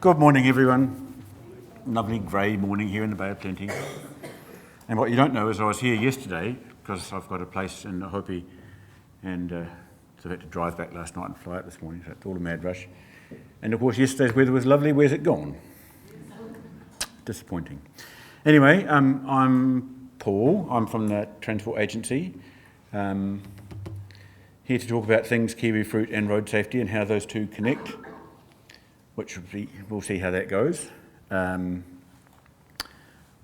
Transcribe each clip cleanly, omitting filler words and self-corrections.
Good morning, everyone. Lovely grey morning here in the Bay of Plenty. And what you don't know is I was here yesterday because I've got a place in Hopi, and so I had to drive back last night and fly out this morning, so it's all a mad rush. And of course, yesterday's weather was lovely. Where's it gone? Disappointing. Anyway, I'm Paul. I'm from the Transport Agency. Here to talk about things kiwi fruit and road safety and how those two connect, which we'll see how that goes. I'm,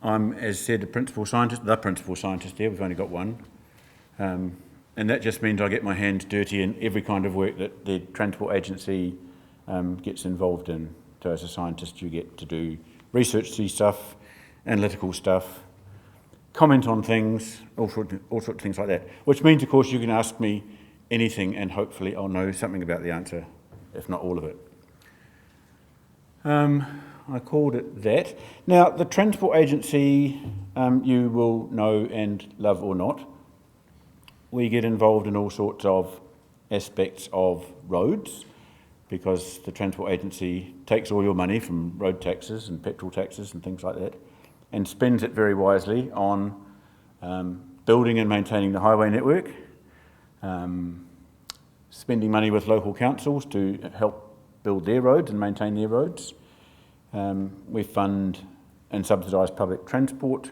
as said, the principal scientist here. We've only got one. And that just means I get my hands dirty in every kind of work that the Transport Agency gets involved in. So as a scientist, you get to do researchy stuff, analytical stuff, comment on things, all sorts of things like that. Which means, of course, you can ask me anything and hopefully I'll know something about the answer, if not all of it. I called it that. Now, the Transport Agency, you will know and love or not. We get involved in all sorts of aspects of roads because the Transport Agency takes all your money from road taxes and petrol taxes and things like that and spends it very wisely on building and maintaining the highway network, spending money with local councils to help build their roads and maintain their roads. We fund and subsidise public transport,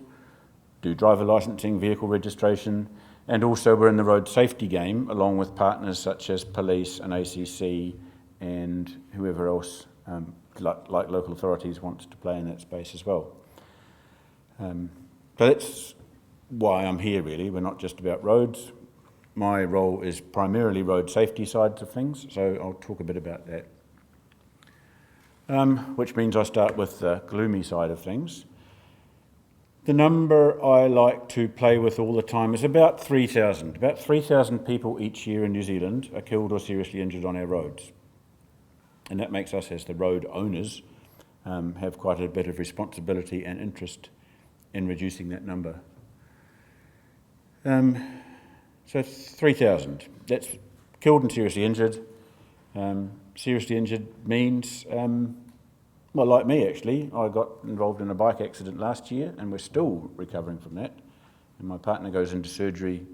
do driver licensing, vehicle registration, and also we're in the road safety game along with partners such as police and ACC and whoever else, like local authorities, wants to play in that space as well. So that's why I'm here really. We're not just about roads. My role is primarily road safety sides of things, so I'll talk a bit about that. Which means I start with the gloomy side of things. The number I like to play with all the time is about 3,000. About 3,000 people each year in New Zealand are killed or seriously injured on our roads. And that makes us, as the road owners, have quite a bit of responsibility and interest in reducing that number. So 3,000. That's killed and seriously injured. Seriously injured means, well, like me actually, I got involved in a bike accident last year and we're still recovering from that. And my partner goes into surgery.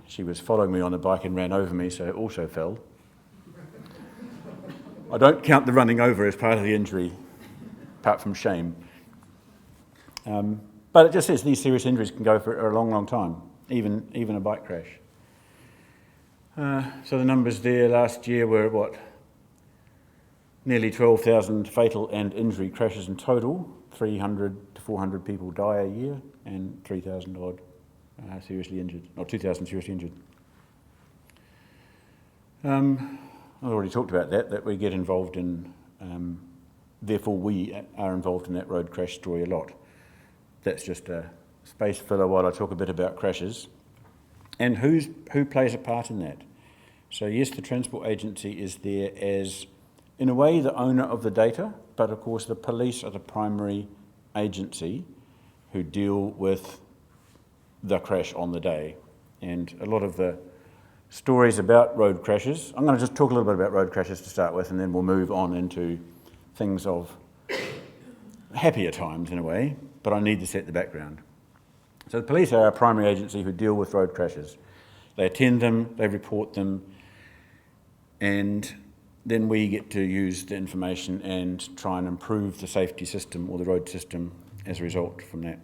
She was following me on the bike and ran over me, so also fell. I don't count the running over as part of the injury, apart from shame. But it just says these serious injuries can go for a long, long time, even a bike crash. So the numbers there last year were what? Nearly 12,000 fatal and injury crashes in total. 300 to 400 people die a year, and 3,000 odd seriously injured, or 2,000 seriously injured. I've already talked about that we get involved in, therefore we are involved in that road crash story a lot. That's just a space filler while I talk a bit about crashes. And who plays a part in that? So yes, the Transport Agency is there as, in a way, the owner of the data, but of course the police are the primary agency who deal with the crash on the day. And a lot of the stories about road crashes, I'm going to just talk a little bit about road crashes to start with, and then we'll move on into things of happier times in a way, but I need to set the background. So the police are our primary agency who deal with road crashes. They attend them, they report them, and then we get to use the information and try and improve the safety system or the road system as a result from that.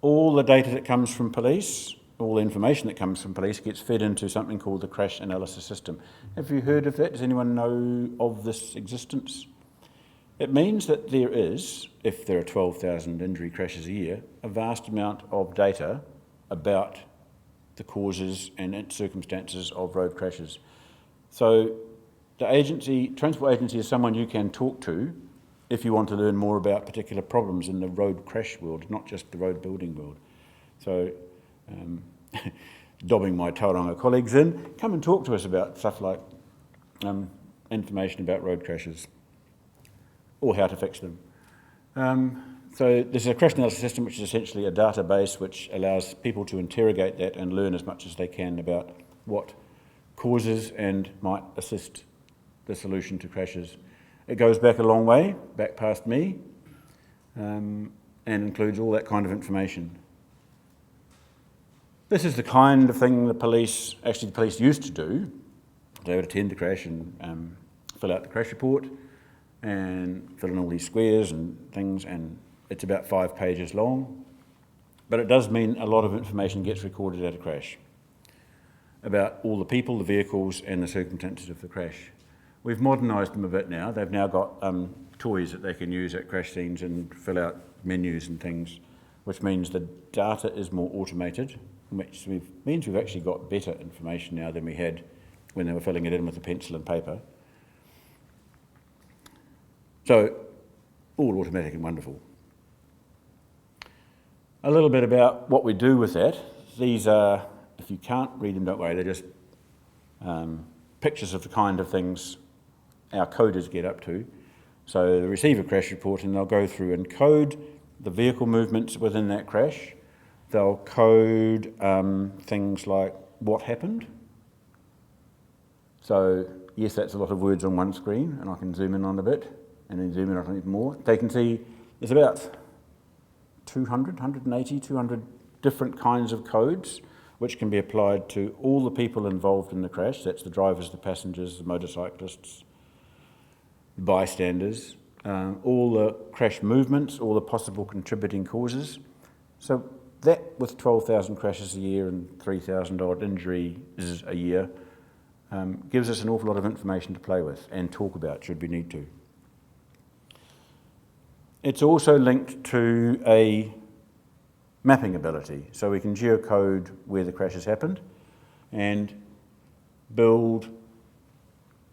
All the data that comes from police, all the information that comes from police gets fed into something called the crash analysis system. Have you heard of that? Does anyone know of this existence? It means that there is, if there are 12,000 injury crashes a year, a vast amount of data about the causes and circumstances of road crashes. So the Transport Agency is someone you can talk to if you want to learn more about particular problems in the road crash world, not just the road building world. So, dobbing my Tauranga colleagues in, come and talk to us about stuff like information about road crashes or how to fix them. So there's a crash analysis system, which is essentially a database which allows people to interrogate that and learn as much as they can about what causes and might assist the solution to crashes. It goes back a long way, back past me, and includes all that kind of information. This is the kind of thing the police used to do. They would attend the crash and fill out the crash report and fill in all these squares and things, and it's about 5 pages long. But it does mean a lot of information gets recorded at a crash about all the people, the vehicles, and the circumstances of the crash. We've modernised them a bit now. They've now got toys that they can use at crash scenes and fill out menus and things, which means the data is more automated, which means we've actually got better information now than we had when they were filling it in with a pencil and paper. So, all automatic and wonderful. A little bit about what we do with that. These are, if you can't read them, don't worry, they're just pictures of the kind of things our coders get up to. So they receive a crash report and they'll go through and code the vehicle movements within that crash. They'll code things like what happened. So yes, that's a lot of words on one screen, and I can zoom in on a bit and then zoom in on even more. They can see there's about 200 different kinds of codes which can be applied to all the people involved in the crash. That's the drivers, the passengers, the motorcyclists, bystanders, all the crash movements, all the possible contributing causes. So that, with 12,000 crashes a year and 3,000 odd injuries a year, gives us an awful lot of information to play with and talk about should we need to. It's also linked to a mapping ability, so we can geocode where the crash has happened and build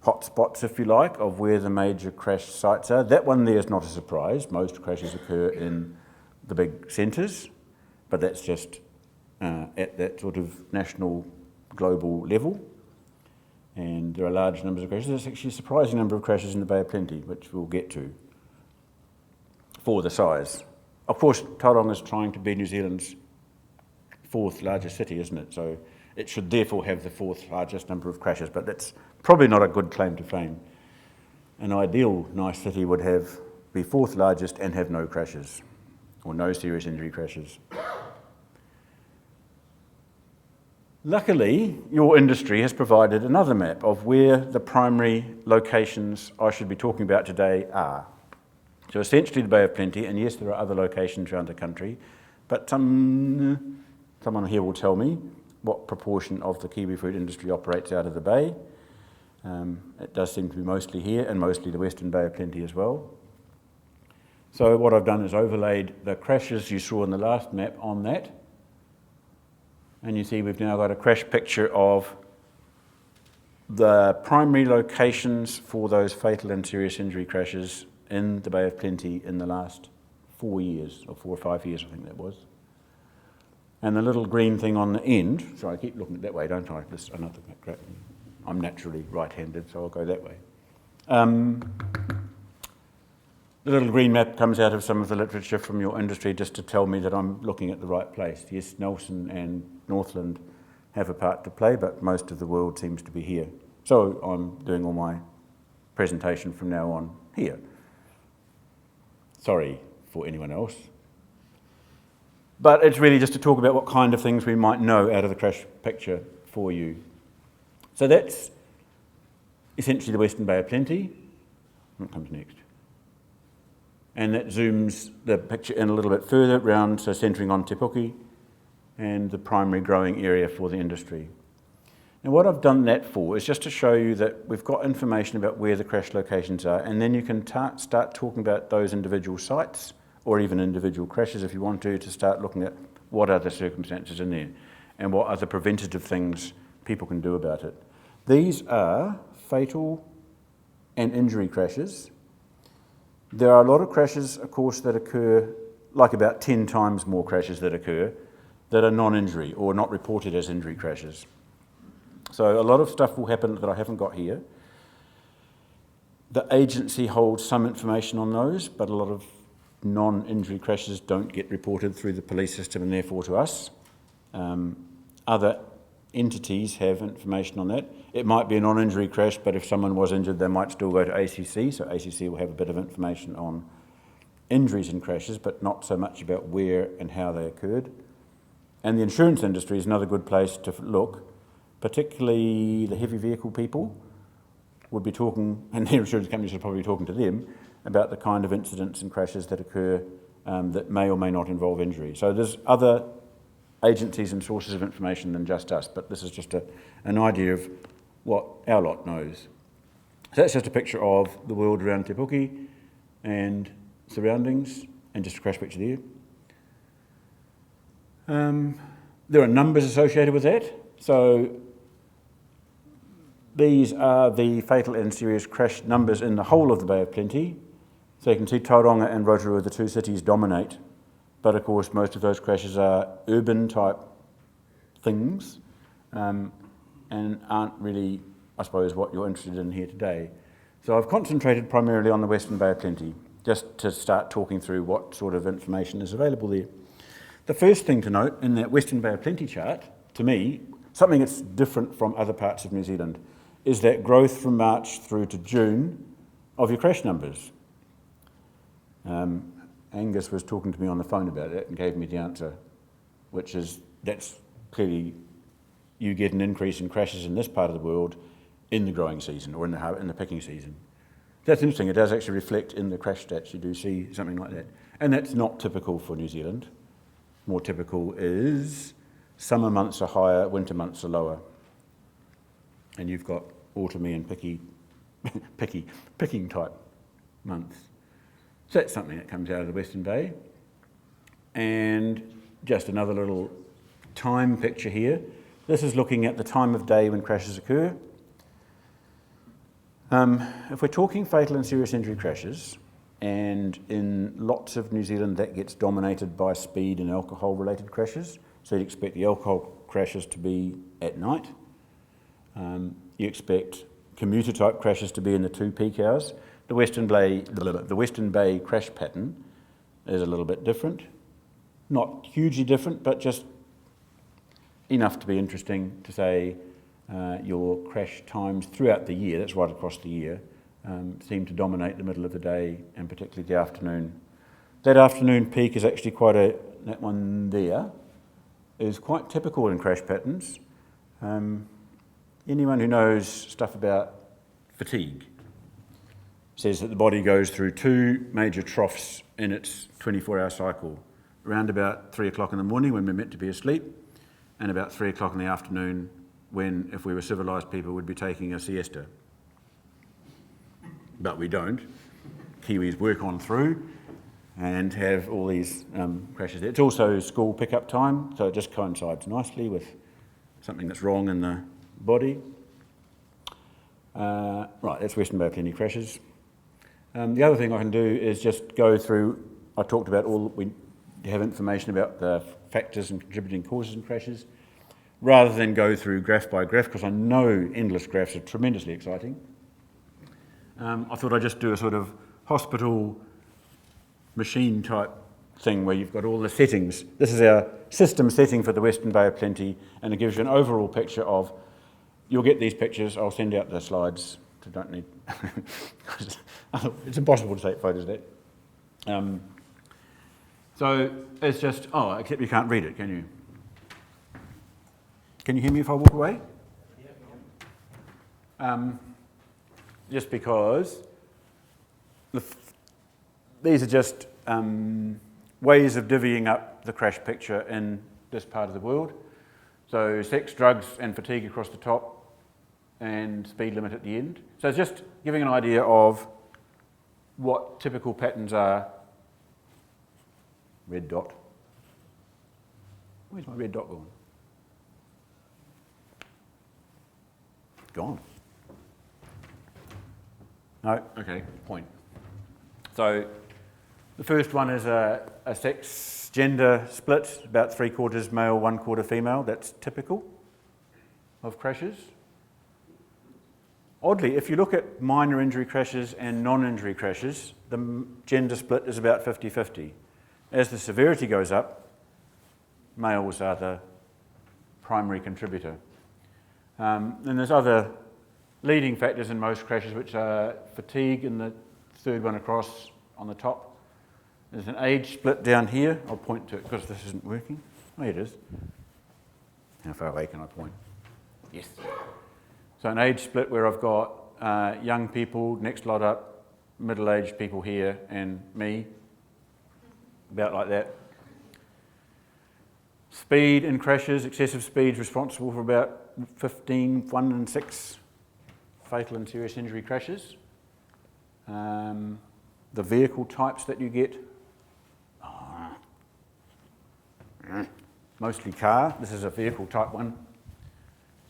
hotspots, if you like, of where the major crash sites are. That one there is not a surprise. Most crashes occur in the big centres, but that's just at that sort of national, global level. And there are large numbers of crashes. There's actually a surprising number of crashes in the Bay of Plenty, which we'll get to, for the size. Of course, Tauranga is trying to be New Zealand's 4th largest city, isn't it? So it should therefore have the 4th largest number of crashes, but that's probably not a good claim to fame. An ideal nice city would be 4th largest and have no crashes, or no serious injury crashes. Luckily, your industry has provided another map of where the primary locations I should be talking about today are. So essentially the Bay of Plenty, and yes, there are other locations around the country, but someone here will tell me what proportion of the kiwi fruit industry operates out of the Bay. It does seem to be mostly here, and mostly the Western Bay of Plenty as well. So what I've done is overlaid the crashes you saw in the last map on that, and you see we've now got a crash picture of the primary locations for those fatal and serious injury crashes in the Bay of Plenty in the last 4 years, or 4 or 5 years, I think that was. And the little green thing on the end, sorry, I keep looking that way, don't I? This another crap. I'm naturally right-handed, so I'll go that way. The little green map comes out of some of the literature from your industry just to tell me that I'm looking at the right place. Yes, Nelson and Northland have a part to play, but most of the world seems to be here. So I'm doing all my presentation from now on here. Sorry for anyone else. But it's really just to talk about what kind of things we might know out of the crash picture for you. So that's essentially the Western Bay of Plenty. What comes next? And that zooms the picture in a little bit further round, so centering on Te Puke and the primary growing area for the industry. And what I've done that for is just to show you that we've got information about where the crash locations are, and then you can start talking about those individual sites, or even individual crashes if you want to start looking at what are the circumstances in there, and what are the preventative things people can do about it. These are fatal and injury crashes. There are a lot of crashes, of course, that occur, like about 10 times more crashes that occur, that are non-injury or not reported as injury crashes. So a lot of stuff will happen that I haven't got here. The agency holds some information on those, but a lot of non-injury crashes don't get reported through the police system and therefore to us. Other entities have information on that. It might be a non-injury crash, but if someone was injured, they might still go to ACC, so ACC will have a bit of information on injuries in crashes, but not so much about where and how they occurred. And the insurance industry is another good place to look, particularly the heavy vehicle people would be talking, and their insurance companies are probably talking to them, about the kind of incidents and crashes that occur that may or may not involve injury. So there's other agencies and sources of information than just us, but this is just an idea of what our lot knows. So that's just a picture of the world around Te Puke and surroundings, and just a crash picture there. There are numbers associated with that. So these are the fatal and serious crash numbers in the whole of the Bay of Plenty. So you can see Tauranga and Rotorua, the two cities, dominate. But of course, most of those crashes are urban type things and aren't really, I suppose, what you're interested in here today. So I've concentrated primarily on the Western Bay of Plenty, just to start talking through what sort of information is available there. The first thing to note in that Western Bay of Plenty chart, to me, something that's different from other parts of New Zealand, is that growth from March through to June of your crash numbers. Angus was talking to me on the phone about it and gave me the answer, which is that's clearly you get an increase in crashes in this part of the world in the growing season or in the picking season. That's interesting. It does actually reflect in the crash stats. You do see something like that. And that's not typical for New Zealand. More typical is summer months are higher, winter months are lower. And you've got autumny and picking type months. So that's something that comes out of the Western Bay. And just another little time picture here. This is looking at the time of day when crashes occur. If we're talking fatal and serious injury crashes, and in lots of New Zealand that gets dominated by speed and alcohol related crashes, so you'd expect the alcohol crashes to be at night. You expect commuter type crashes to be in the 2 peak hours. The Western Bay crash pattern is a little bit different. Not hugely different, but just enough to be interesting to say your crash times throughout the year, that's right across the year, seem to dominate the middle of the day and particularly the afternoon. That afternoon peak is actually that one there is quite typical in crash patterns. Anyone who knows stuff about fatigue says that the body goes through 2 major troughs in its 24-hour cycle, around about 3 o'clock in the morning when we're meant to be asleep, and about 3 o'clock in the afternoon when, if we were civilised people, would be taking a siesta. But we don't. Kiwis work on through and have all these crashes. It's also school pickup time, so it just coincides nicely with something that's wrong in the body. Right, that's Western Bay of Plenty crashes. The other thing I can do is just go through, I talked about we have information about the factors and contributing causes in crashes, rather than go through graph by graph, because I know endless graphs are tremendously exciting. I thought I'd just do a sort of hospital machine type thing where you've got all the settings. This is our system setting for the Western Bay of Plenty, and it gives you an overall picture of, you'll get these pictures, I'll send out the slides, so don't need, it's impossible to take photos of that. So it's just, except you can't read it, can you? Can you hear me if I walk away? Just because these are just ways of divvying up the crash picture in this part of the world. So sex, drugs and fatigue across the top and speed limit at the end. So it's just giving an idea of what typical patterns are. Red dot. Where's my red dot gone? Gone. No, okay, point. So the first one is a sex gender split, about 3/4 male, 1/4 female. That's typical of crashes. Oddly, if you look at minor injury crashes and non-injury crashes, the gender split is about 50-50. As the severity goes up, males are the primary contributor. And there's other leading factors in most crashes, which are fatigue in the third one across on the top. There's an age split down here. I'll point to it because this isn't working. Oh, it is. How far away can I point? Yes. So an age split where I've got young people, next lot up, middle-aged people here, and me, about like that. Speed in crashes, excessive speed is responsible for about 1 in 6 fatal and serious injury crashes. The vehicle types that you get, mostly car. This is a vehicle type one.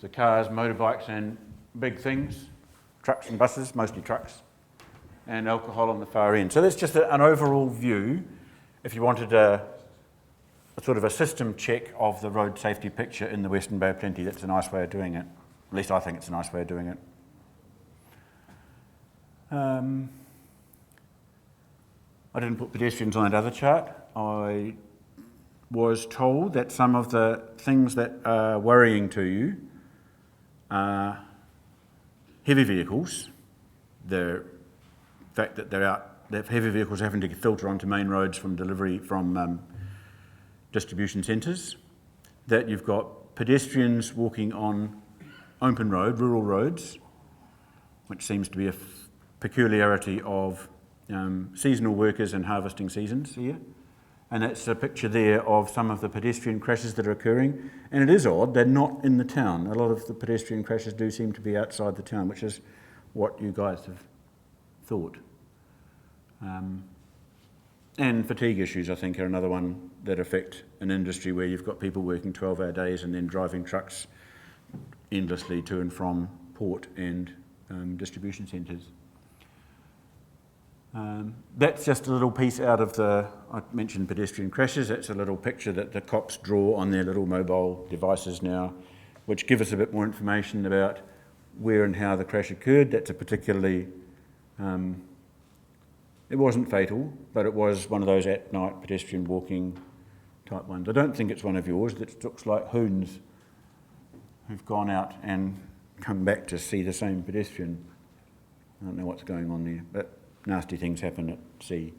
So cars, motorbikes and big things, trucks and buses, mostly trucks, and alcohol on the far end. So that's just an overall view. If you wanted a sort of a system check of the road safety picture in the Western Bay of Plenty, that's a nice way of doing it. At least I think it's a nice way of doing it. I didn't put pedestrians on that other chart. I was told that some of the things that are worrying to you are heavy vehicles, the fact that that heavy vehicles having to filter onto main roads from delivery from distribution centres, that you've got pedestrians walking on open road, rural roads, which seems to be a peculiarity of seasonal workers and harvesting seasons here. And that's a picture there of some of the pedestrian crashes that are occurring. And it is odd, they're not in the town. A lot of the pedestrian crashes do seem to be outside the town, which is what you guys have thought. And fatigue issues, I think, are another one that affect an industry where you've got people working 12-hour days and then driving trucks endlessly to and from port and distribution centres. That's just a little piece out of I mentioned pedestrian crashes. That's a little picture that the cops draw on their little mobile devices now, which give us a bit more information about where and how the crash occurred. That's a particularly, it wasn't fatal, but it was one of those at-night pedestrian walking type ones. I don't think it's one of yours. That looks like hoons who've gone out and come back to see the same pedestrian. I don't know what's going on there, but nasty things happen at sea.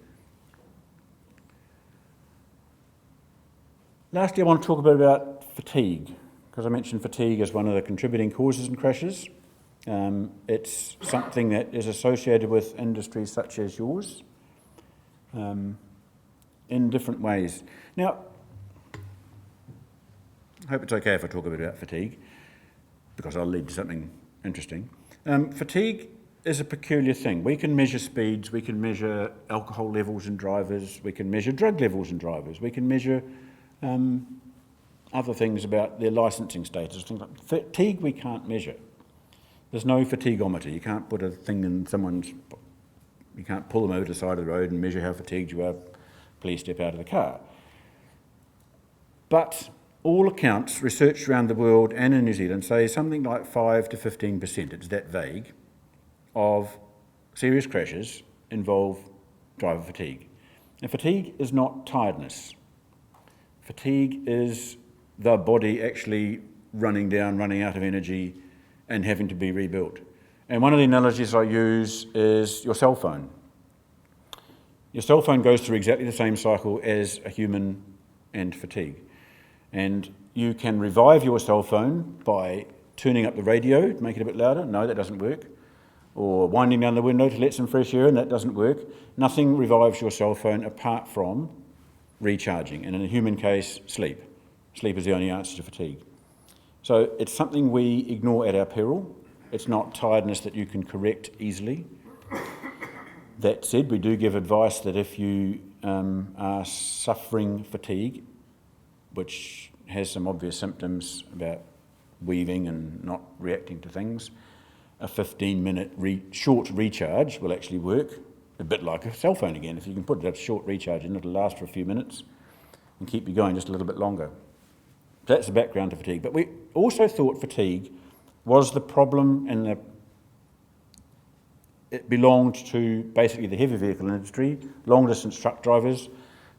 Lastly, I want to talk a bit about fatigue, because I mentioned fatigue as one of the contributing causes in crashes. It's something that is associated with industries such as yours in different ways. Now, I hope it's okay if I talk a bit about fatigue, because I'll lead to something interesting. Fatigue is a peculiar thing. We can measure speeds, we can measure alcohol levels in drivers, we can measure drug levels in drivers, we can measure other things about their licensing status, things like fatigue we can't measure. There's no fatiguometer. You can't put a thing in you can't pull them over to the side of the road and measure how fatigued you are. Please step out of the car. But all accounts, research around the world and in New Zealand, say something like 5 to 15%, it's that vague, of serious crashes involve driver fatigue. And fatigue is not tiredness. Fatigue is the body actually running down, running out of energy and having to be rebuilt. And one of the analogies I use is your cell phone. Your cell phone goes through exactly the same cycle as a human and fatigue. And you can revive your cell phone by turning up the radio to make it a bit louder. No, that doesn't work. Or winding down the window to let some fresh air in, that doesn't work. Nothing revives your cell phone apart from recharging. And in a human case, sleep. Sleep is the only answer to fatigue. So it's something we ignore at our peril. It's not tiredness that you can correct easily. That said, we do give advice that if you are suffering fatigue, which has some obvious symptoms about weaving and not reacting to things, a 15-minute short recharge will actually work, a bit like a cell phone again. If you can put a short recharge in, it'll last for a few minutes and keep you going just a little bit longer. That's the background to fatigue. But we also thought fatigue was the problem and it belonged to basically the heavy vehicle industry, long-distance truck drivers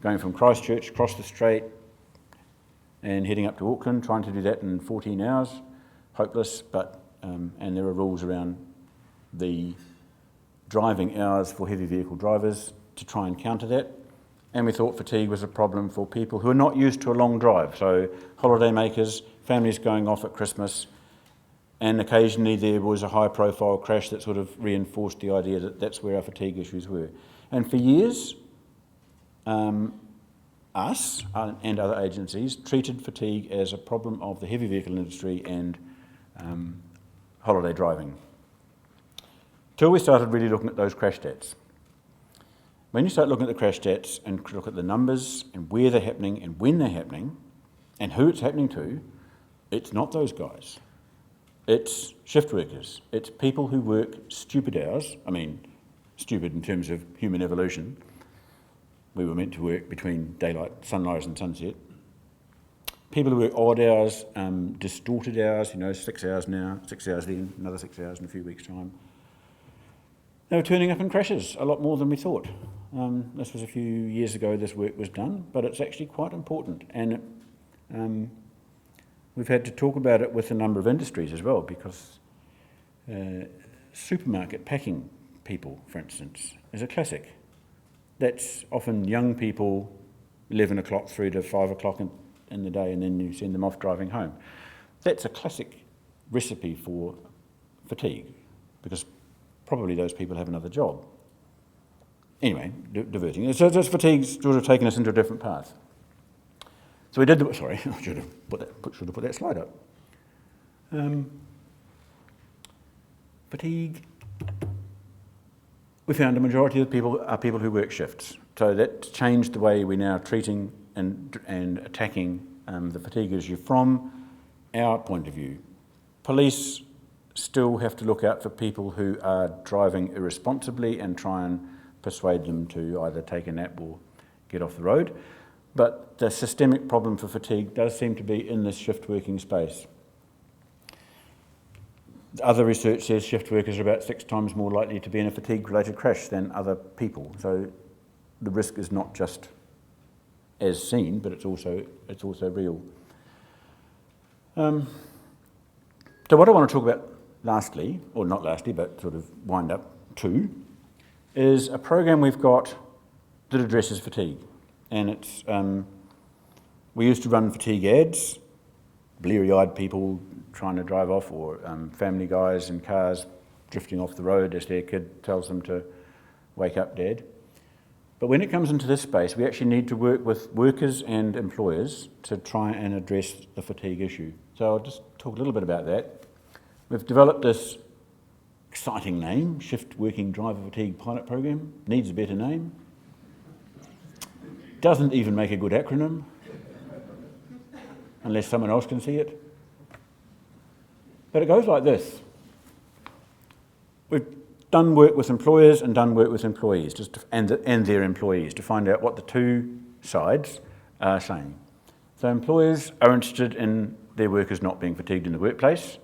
going from Christchurch across the strait and heading up to Auckland, trying to do that in 14 hours, hopeless, but and there are rules around the driving hours for heavy vehicle drivers to try and counter that. And we thought fatigue was a problem for people who are not used to a long drive, so holiday makers, families going off at Christmas, and occasionally there was a high-profile crash that sort of reinforced the idea that that's where our fatigue issues were. And for years, us and other agencies treated fatigue as a problem of the heavy vehicle industry and holiday driving, till we started really looking at those crash stats. When you start looking at the crash stats and look at the numbers and where they're happening and when they're happening and who it's happening to, it's not those guys. It's shift workers. It's people who work stupid hours. I mean, stupid in terms of human evolution. We were meant to work between daylight, sunrise and sunset. People who work odd hours, distorted hours, 6 hours now, 6 hours then, another 6 hours in a few weeks' time. They were turning up in crashes a lot more than we thought. This was a few years ago this work was done, but it's actually quite important. And we've had to talk about it with a number of industries as well, because supermarket packing people, for instance, is a classic. That's often young people, 11 o'clock through to 5 o'clock in the day, and then you send them off driving home. That's a classic recipe for fatigue, because probably those people have another job. Anyway, diverting. So fatigue's sort of taken us into a different path. So we did sorry, I should have put that slide up. Fatigue. We found a majority of people are people who work shifts. So that changed the way we're now treating and attacking the fatigue issue from our point of view. Police still have to look out for people who are driving irresponsibly and try and persuade them to either take a nap or get off the road. But the systemic problem for fatigue does seem to be in this shift working space. Other research says shift workers are about 6 times more likely to be in a fatigue-related crash than other people. So the risk is not just as seen, but it's also real. So what I want to talk about lastly, or not lastly, but sort of wind up to, is a program we've got that addresses fatigue. And it's, we used to run fatigue ads, bleary-eyed people trying to drive off, or family guys in cars drifting off the road as their kid tells them to wake up, Dad. But when it comes into this space, we actually need to work with workers and employers to try and address the fatigue issue. So I'll just talk a little bit about that. We've developed this exciting name, Shift Working Driver Fatigue Pilot Program. Needs a better name. Doesn't even make a good acronym, unless someone else can see it. But it goes like this. We've done work with employers and done work with employees, and their employees, to find out what the two sides are saying. So employers are interested in their workers not being fatigued in the workplace.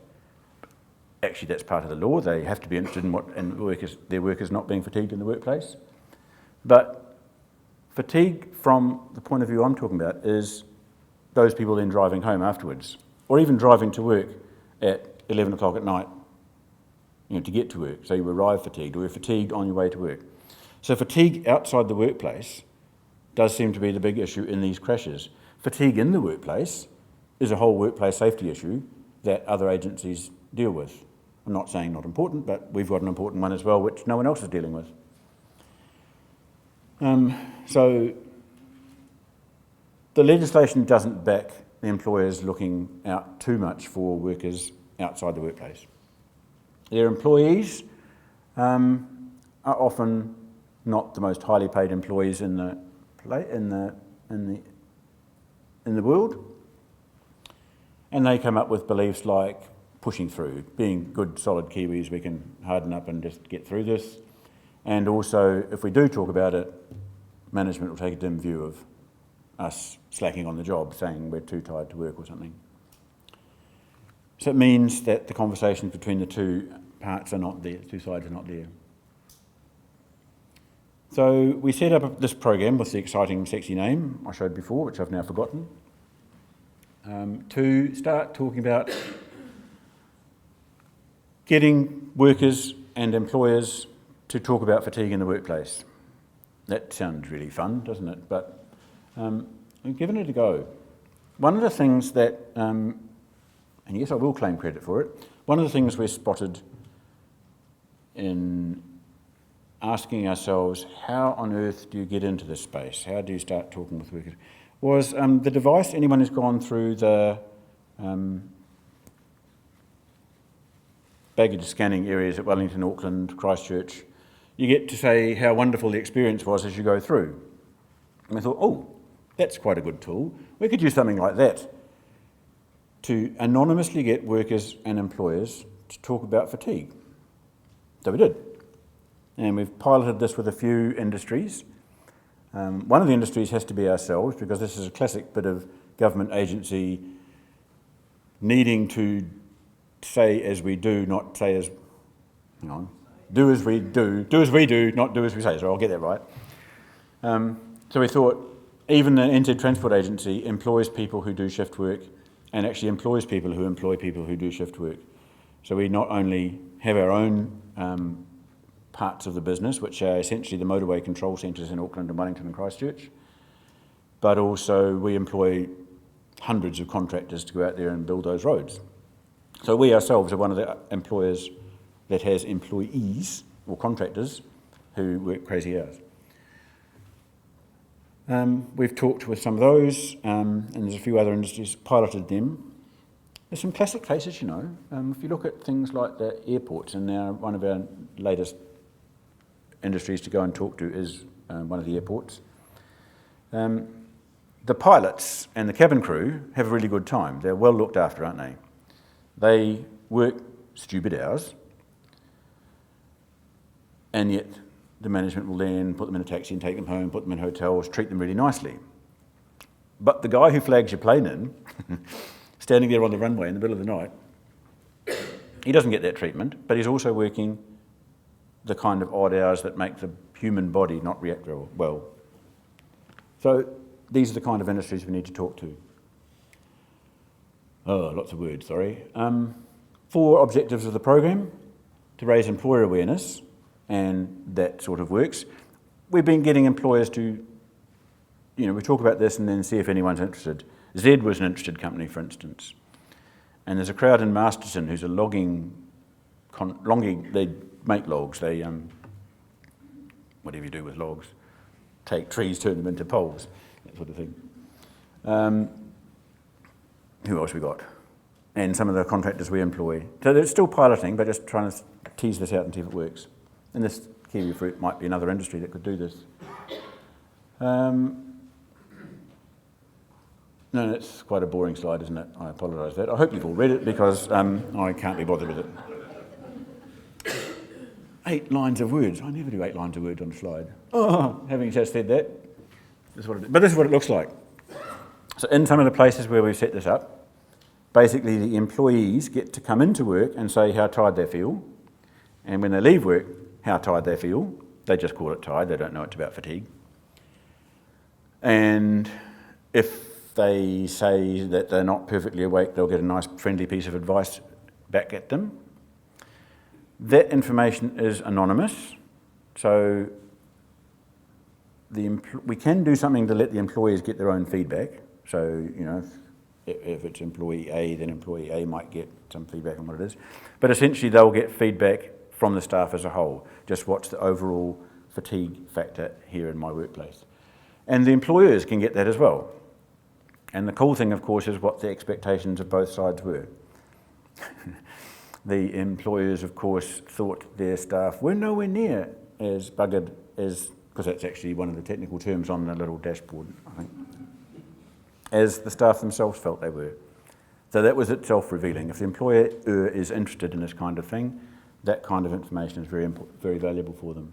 Actually, that's part of the law. They have to be interested in their workers not being fatigued in the workplace. But fatigue, from the point of view I'm talking about, is those people then driving home afterwards, or even driving to work at 11 o'clock at night, to get to work. So you arrive fatigued, or you're fatigued on your way to work. So fatigue outside the workplace does seem to be the big issue in these crashes. Fatigue in the workplace is a whole workplace safety issue that other agencies deal with. I'm not saying not important, but we've got an important one as well, which no one else is dealing with. So the legislation doesn't back the employers looking out too much for workers outside the workplace. Their employees are often not the most highly paid employees in the world, and they come up with beliefs like pushing through, being good, solid Kiwis, we can harden up and just get through this. And also, if we do talk about it, management will take a dim view of us slacking on the job, saying we're too tired to work or something. So it means that the conversations between the two parts are not there, two sides are not there. So we set up this program with the exciting, sexy name I showed before, which I've now forgotten, to start talking about Getting workers and employers to talk about fatigue in the workplace. That sounds really fun, doesn't it? But we've given it a go. One of the things that, and yes, I will claim credit for it, one of the things we spotted in asking ourselves, how on earth do you get into this space? How do you start talking with workers? Was the device, anyone who's gone through the baggage scanning areas at Wellington, Auckland, Christchurch, you get to say how wonderful the experience was as you go through. And I thought, oh, that's quite a good tool. We could use something like that to anonymously get workers and employers to talk about fatigue. So we did. And we've piloted this with a few industries. One of the industries has to be ourselves, because this is a classic bit of government agency needing to say as we do, not say as, hang on, do as we do, not do as we say. So I'll get that right. So we thought even the NZ Transport Agency employs people who do shift work and actually employs people who employ people who do shift work. So we not only have our own parts of the business, which are essentially the motorway control centres in Auckland and Wellington and Christchurch, but also we employ hundreds of contractors to go out there and build those roads. So we ourselves are one of the employers that has employees or contractors who work crazy hours. We've talked with some of those, and there's a few other industries, piloted them. There's some classic cases, you know. If you look at things like the airports, and now one of our latest industries to go and talk to is one of the airports. The pilots and the cabin crew have a really good time. They're well looked after, aren't they? They work stupid hours, and yet the management will then put them in a taxi and take them home, put them in hotels, treat them really nicely. But the guy who flags your plane in, standing there on the runway in the middle of the night, he doesn't get that treatment, but he's also working the kind of odd hours that make the human body not react well. So these are the kind of industries we need to talk to. Oh, lots of words, sorry. 4 objectives of the program: to raise employer awareness, and that sort of works. We've been getting employers to, we talk about this and then see if anyone's interested. Z was an interested company, for instance. And there's a crowd in Masterton who's a logging, they make logs, they, whatever you do with logs, take trees, turn them into poles, that sort of thing. Who else we got? And some of the contractors we employ. So they're still piloting, but just trying to tease this out and see if it works. And this kiwi fruit might be another industry that could do this. No, that's quite a boring slide, isn't it? I apologise for that. I hope you've all read it, because I can't be bothered with it. 8 lines of words. I never do 8 lines of words on a slide. Oh, having just said that, this is what it looks like. So in some of the places where we've set this up, basically the employees get to come into work and say how tired they feel, and when they leave work, how tired they feel. They just call it tired, they don't know it's about fatigue. And if they say that they're not perfectly awake, they'll get a nice friendly piece of advice back at them. That information is anonymous, so we can do something to let the employees get their own feedback. So, if it's employee A, then employee A might get some feedback on what it is. But essentially they'll get feedback from the staff as a whole. Just what's the overall fatigue factor here in my workplace. And the employers can get that as well. And the cool thing, of course, is what the expectations of both sides were. The employers, of course, thought their staff were nowhere near as buggered as, because that's actually one of the technical terms on the little dashboard, I think, as the staff themselves felt they were. So that was itself revealing. If the employer is interested in this kind of thing, that kind of information is very valuable for them.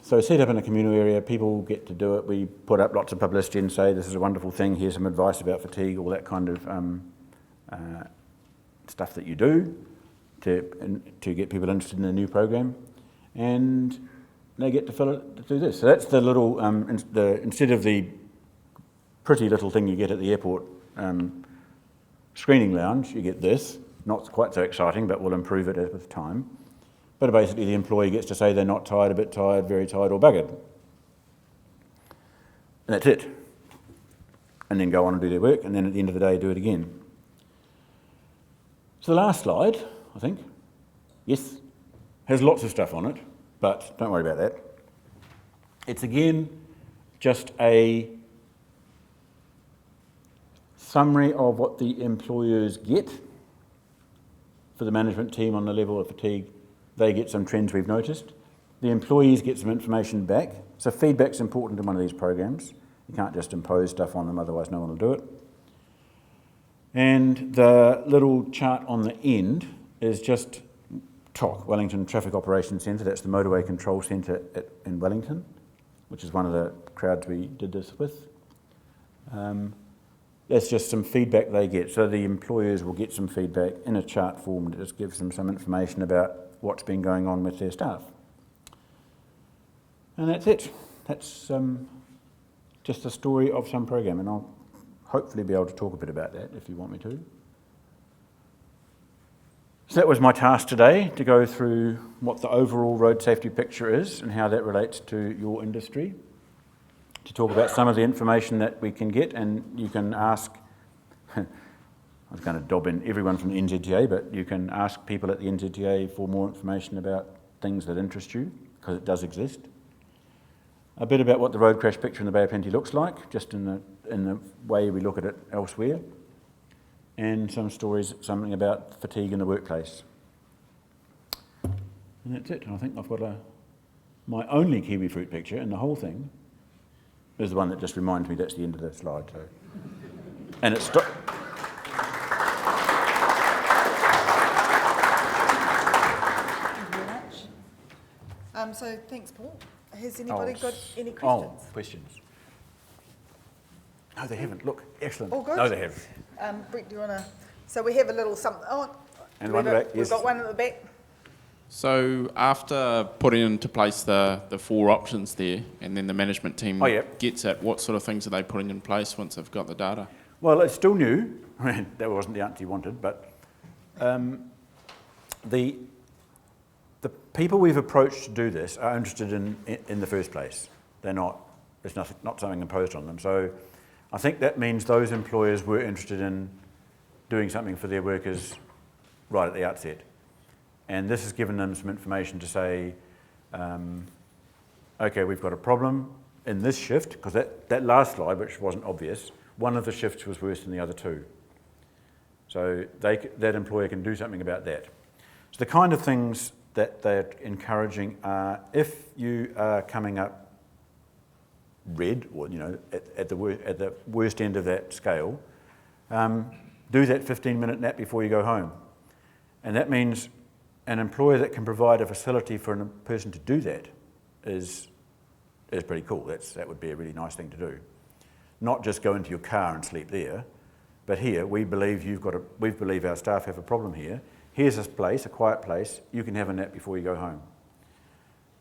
So set up in a communal area, people get to do it. We put up lots of publicity and say, this is a wonderful thing, here's some advice about fatigue, all that kind of stuff that you do to get people interested in the new program. And they get to do this. So that's the little, instead of the pretty little thing you get at the airport screening lounge, you get this. not quite so exciting, but we'll improve it with time. But basically the employee gets to say they're not tired, a bit tired, very tired, or buggered. And that's it. And then go on and do their work, and then at the end of the day do it again. So the last slide, I think, yes, has lots of stuff on it, but don't worry about that. It's again just a summary of what the employers get for the management team on the level of fatigue. They get some trends we've noticed. The employees get some information back. So feedback's important in one of these programs. You can't just impose stuff on them, otherwise no one will do it. And the little chart on the end is just TOC, Wellington Traffic Operations Centre. That's the Motorway Control Centre in Wellington, which is one of the crowds we did this with. That's just some feedback they get. So the employers will get some feedback in a chart form that just gives them some information about what's been going on with their staff. And that's it. That's just a story of some program, and I'll hopefully be able to talk a bit about that if you want me to. So that was my task today, to go through what the overall road safety picture is and how that relates to your industry, to talk about some of the information that we can get, and you can ask, I was going to dob in everyone from the NZTA, but you can ask people at the NZTA for more information about things that interest you, because it does exist. A bit about what the road crash picture in the Bay of Plenty looks like, just in the way we look at it elsewhere, and some stories, something about fatigue in the workplace. And that's it. I think I've got my only kiwi fruit picture in the whole thing is the one that just reminds me that's the end of the slide. So. And it's Thank you very much. So thanks, Paul. Has anybody got any questions? Oh, questions. No, they haven't. Look, excellent. All good? No, they haven't. Brett, do you want to... So we have a little something... Oh, and one at the back, yes. We've got one at the back. So after putting into place the 4 options there, and then the management team gets at what sort of things are they putting in place once they've got the data? Well, it's still new. I mean, that wasn't the answer you wanted, but the people we've approached to do this are interested in the first place. They're not. There's not something imposed on them. So I think that means those employers were interested in doing something for their workers right at the outset. And this has given them some information to say, okay, we've got a problem in this shift, because that last slide, which wasn't obvious, one of the shifts was worse than the other 2. So that employer can do something about that. So the kind of things that they're encouraging are, if you are coming up red, or at the worst end of that scale, do that 15-minute nap before you go home. And that means an employer that can provide a facility for a person to do that is pretty cool. That would be a really nice thing to do. Not just go into your car and sleep there, but here we believe we believe our staff have a problem here. Here's this place, a quiet place. You can have a nap before you go home.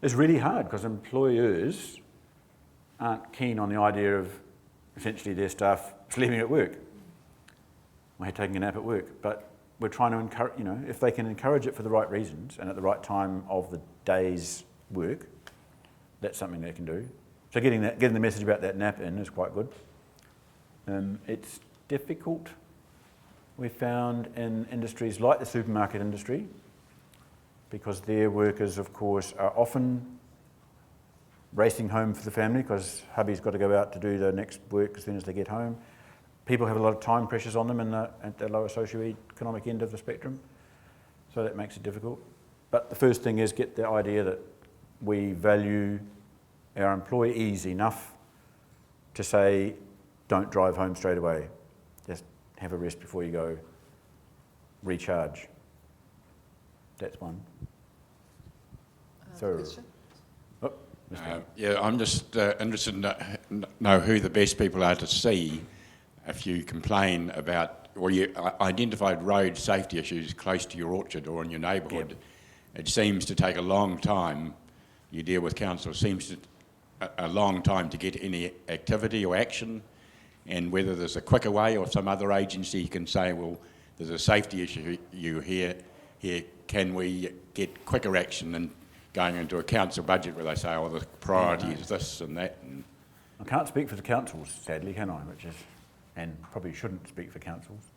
It's really hard because employers aren't keen on the idea of essentially their staff sleeping at work or taking a nap at work, but we're trying to encourage, if they can encourage it for the right reasons and at the right time of the day's work, that's something they can do. So getting the message about that nap in is quite good. It's difficult, we found, in industries like the supermarket industry, because their workers, of course, are often racing home for the family because hubby's got to go out to do the next work as soon as they get home. People have a lot of time pressures on them at the lower socio-economic end of the spectrum, so that makes it difficult. But the first thing is get the idea that we value our employees enough to say, don't drive home straight away. Just have a rest before you go. Recharge. That's one. Question? Oh, I'm just interested to know who the best people are to see if you complain about, or you identified road safety issues close to your orchard or in your neighbourhood. Yep. It seems to take a long time. You deal with council, it seems to a long time to get any activity or action, and whether there's a quicker way or some other agency can say, well, there's a safety issue here, can we get quicker action than going into a council budget where they say, oh, the priority is this and that? And I can't speak for the councils, sadly, can I? And probably shouldn't speak for councils.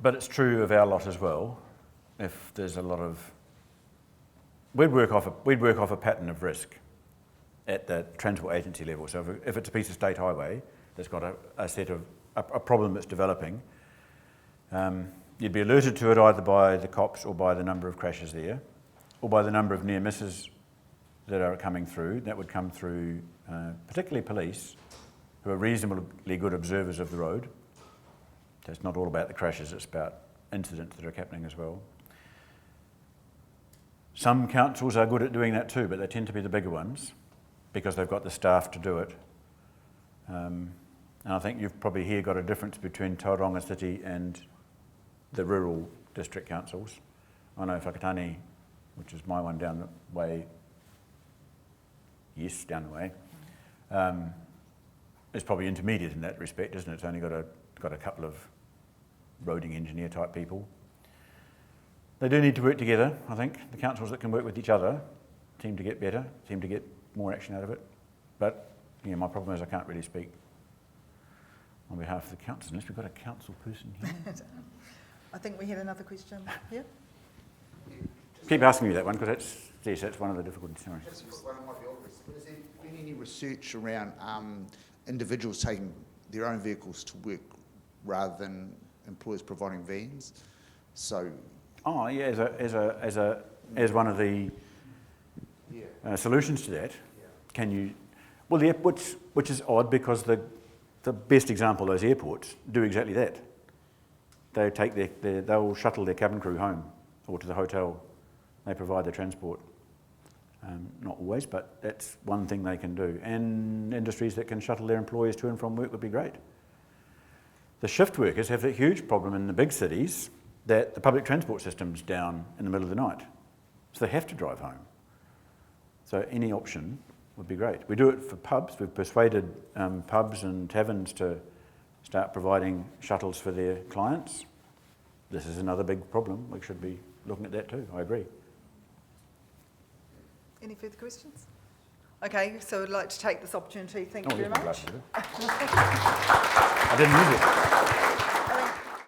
But it's true of our lot as well. If there's a lot of, we'd work off a pattern of risk at the transport agency level. So if it's a piece of state highway that's got a problem that's developing, you'd be alerted to it either by the cops or by the number of crashes there, or by the number of near misses that are coming through. That would come through particularly police, who are reasonably good observers of the road. So it's not all about the crashes, it's about incidents that are happening as well. Some councils are good at doing that too, but they tend to be the bigger ones because they've got the staff to do it. And I think you've probably here got a difference between Tauranga City and the rural district councils. I know Whakatane, which is my one down the way, down the way, is probably intermediate in that respect, isn't it? It's only got a couple of roading engineer type people. They do need to work together, I think. The councils that can work with each other seem to get better, seem to get more action out of it. But my problem is I can't really speak on behalf of the council, unless we've got a council person here. I think we had another question here. Keep asking me that one, because that's one of the difficulties. Sorry. Just one might be obvious, but has there been any research around individuals taking their own vehicles to work rather than employers providing vans? So. Oh yeah, as one of the solutions to that, can you? Well, which is odd because the best example, those airports do exactly that. They take they'll shuttle their cabin crew home or to the hotel. They provide the transport. Not always, but that's one thing they can do. And industries that can shuttle their employees to and from work would be great. The shift workers have a huge problem in the big cities that the public transport system's down in the middle of the night. So they have to drive home. So any option would be great. We do it for pubs. We've persuaded pubs and taverns to start providing shuttles for their clients. This is another big problem. We should be looking at that too, I agree. Any further questions? Okay, so I'd like to take this opportunity. Thank you very much. I didn't use it.